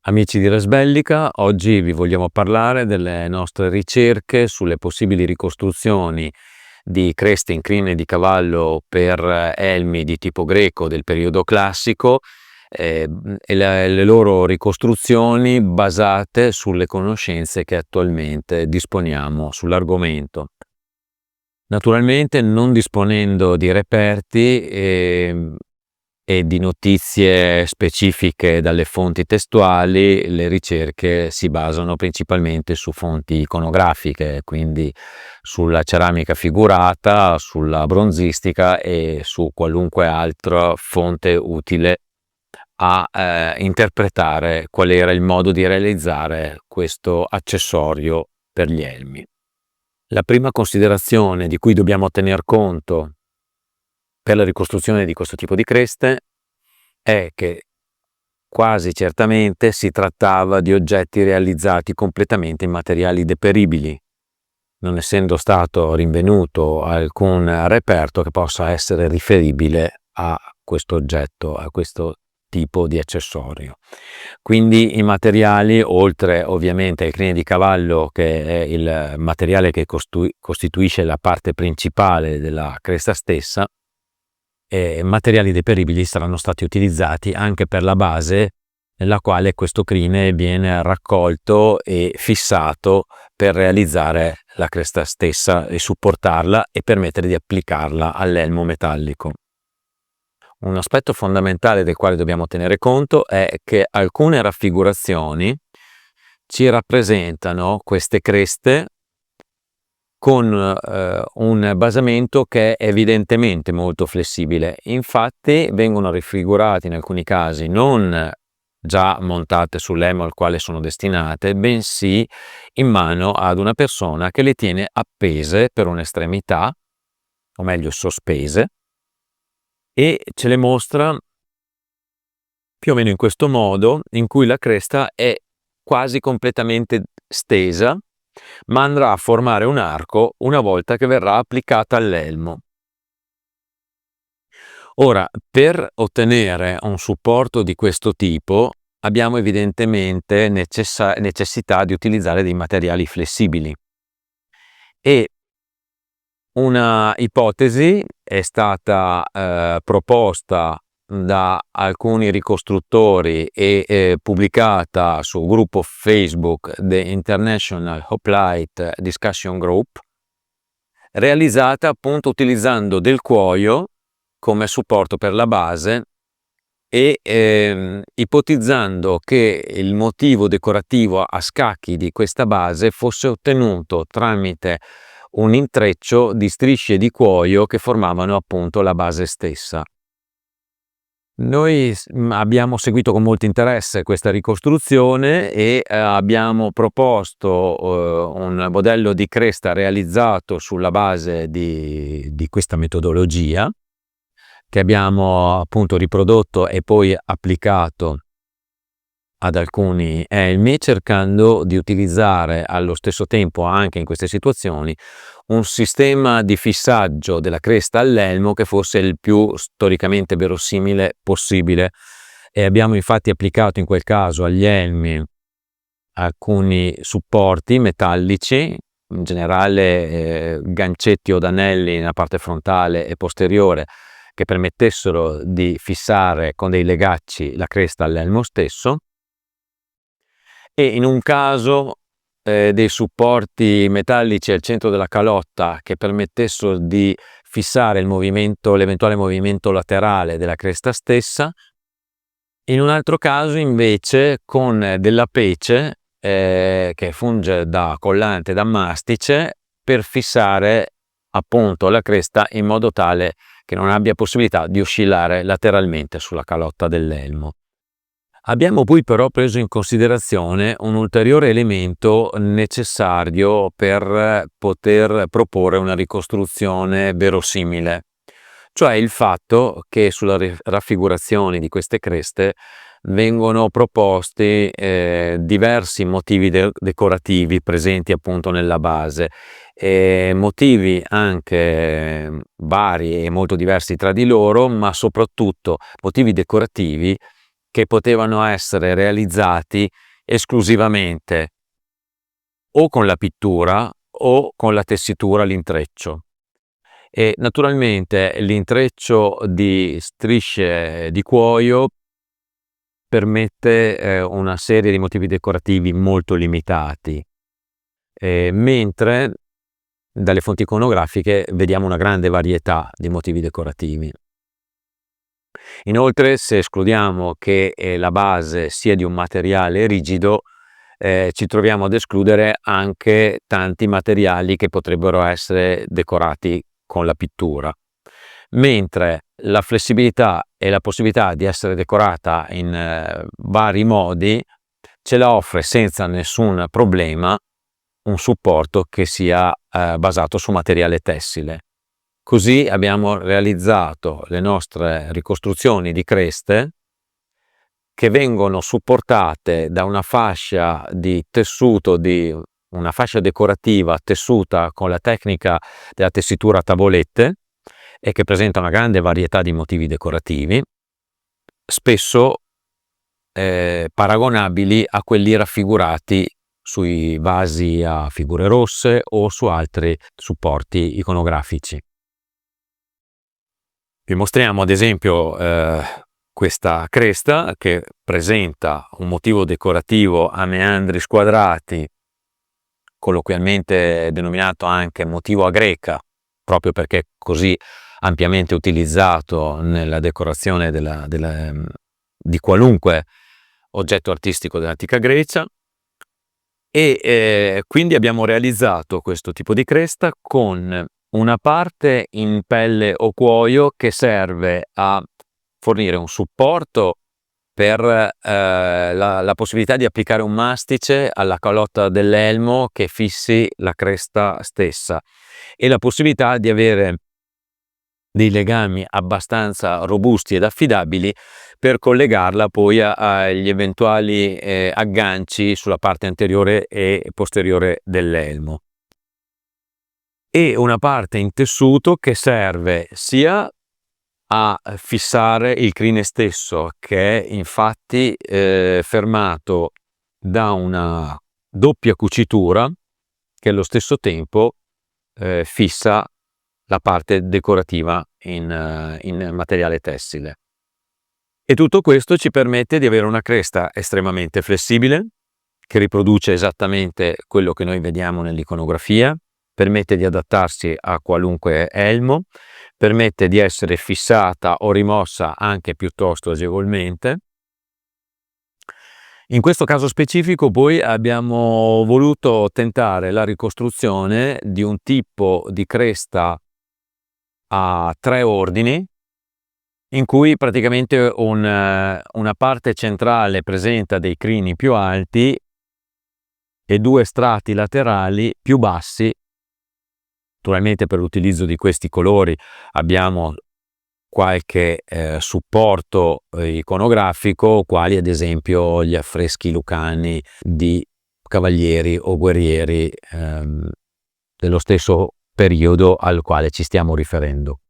Amici di Resbellica, oggi vi vogliamo parlare delle nostre ricerche sulle possibili ricostruzioni di creste in crine di cavallo per elmi di tipo greco del periodo classico e le loro ricostruzioni basate sulle conoscenze che attualmente disponiamo sull'argomento. Naturalmente, non disponendo di reperti e di notizie specifiche dalle fonti testuali, le ricerche si basano principalmente su fonti iconografiche, quindi sulla ceramica figurata, sulla bronzistica e su qualunque altra fonte utile a interpretare qual era il modo di realizzare questo accessorio per gli elmi. La prima considerazione di cui dobbiamo tener conto per la ricostruzione di questo tipo di creste è che quasi certamente si trattava di oggetti realizzati completamente in materiali deperibili, non essendo stato rinvenuto alcun reperto che possa essere riferibile a questo oggetto, a questo tipo di accessorio. Quindi i materiali, oltre ovviamente al crine di cavallo, che è il materiale che costituisce la parte principale della cresta stessa, materiali deperibili saranno stati utilizzati anche per la base nella quale questo crine viene raccolto e fissato per realizzare la cresta stessa e supportarla e permettere di applicarla all'elmo metallico. Un aspetto fondamentale del quale dobbiamo tenere conto è che alcune raffigurazioni ci rappresentano queste creste con un basamento che è evidentemente molto flessibile. Infatti vengono raffigurate in alcuni casi non già montate sull'elmo al quale sono destinate, bensì in mano ad una persona che le tiene appese per un'estremità, o meglio sospese, e ce le mostra più o meno in questo modo, in cui la cresta è quasi completamente stesa, ma andrà a formare un arco una volta che verrà applicata all'elmo. Ora, per ottenere un supporto di questo tipo abbiamo evidentemente necessità di utilizzare dei materiali flessibili, e una ipotesi è stata proposta da alcuni ricostruttori e pubblicata sul gruppo Facebook The International Hoplite Discussion Group, realizzata appunto utilizzando del cuoio come supporto per la base e ipotizzando che il motivo decorativo a scacchi di questa base fosse ottenuto tramite un intreccio di strisce di cuoio che formavano appunto la base stessa. Noi abbiamo seguito con molto interesse questa ricostruzione e abbiamo proposto un modello di cresta realizzato sulla base di questa metodologia, che abbiamo appunto riprodotto e poi applicato ad alcuni elmi, cercando di utilizzare allo stesso tempo, anche in queste situazioni, un sistema di fissaggio della cresta all'elmo che fosse il più storicamente verosimile possibile, e abbiamo infatti applicato in quel caso agli elmi alcuni supporti metallici, in generale gancetti o danelli nella parte frontale e posteriore, che permettessero di fissare con dei legacci la cresta all'elmo stesso, e in un caso dei supporti metallici al centro della calotta che permettessero di fissare l'eventuale movimento laterale della cresta stessa. In un altro caso invece con della pece che funge da collante, da mastice, per fissare appunto la cresta in modo tale che non abbia possibilità di oscillare lateralmente sulla calotta dell'elmo. Abbiamo poi però preso in considerazione un ulteriore elemento necessario per poter proporre una ricostruzione verosimile, cioè il fatto che sulle raffigurazioni di queste creste vengono proposti diversi motivi decorativi presenti appunto nella base, motivi anche vari e molto diversi tra di loro, ma soprattutto motivi decorativi che potevano essere realizzati esclusivamente o con la pittura o con la tessitura, l'intreccio. E naturalmente l'intreccio di strisce di cuoio permette una serie di motivi decorativi molto limitati, mentre dalle fonti iconografiche vediamo una grande varietà di motivi decorativi. Inoltre, se escludiamo che la base sia di un materiale rigido, ci troviamo ad escludere anche tanti materiali che potrebbero essere decorati con la pittura, mentre la flessibilità e la possibilità di essere decorata in vari modi ce la offre senza nessun problema un supporto che sia basato su materiale tessile. Così abbiamo realizzato le nostre ricostruzioni di creste che vengono supportate da una fascia di tessuto, una fascia decorativa tessuta con la tecnica della tessitura a tavolette e che presenta una grande varietà di motivi decorativi, spesso paragonabili a quelli raffigurati sui vasi a figure rosse o su altri supporti iconografici. Vi mostriamo ad esempio questa cresta che presenta un motivo decorativo a meandri squadrati, colloquialmente denominato anche motivo a greca, proprio perché è così ampiamente utilizzato nella decorazione di qualunque oggetto artistico dell'antica Grecia. E quindi abbiamo realizzato questo tipo di cresta con una parte in pelle o cuoio che serve a fornire un supporto per la possibilità di applicare un mastice alla calotta dell'elmo che fissi la cresta stessa e la possibilità di avere dei legami abbastanza robusti ed affidabili per collegarla poi agli eventuali agganci sulla parte anteriore e posteriore dell'elmo. E una parte in tessuto che serve sia a fissare il crine stesso, che è infatti fermato da una doppia cucitura che allo stesso tempo fissa la parte decorativa in materiale tessile. E tutto questo ci permette di avere una cresta estremamente flessibile, che riproduce esattamente quello che noi vediamo nell'iconografia, permette di adattarsi a qualunque elmo, permette di essere fissata o rimossa anche piuttosto agevolmente. In questo caso specifico poi abbiamo voluto tentare la ricostruzione di un tipo di cresta a 3 ordini, in cui praticamente una parte centrale presenta dei crini più alti e 2 strati laterali più bassi. Naturalmente per l'utilizzo di questi colori abbiamo qualche supporto iconografico, quali ad esempio gli affreschi lucani di cavalieri o guerrieri dello stesso periodo al quale ci stiamo riferendo.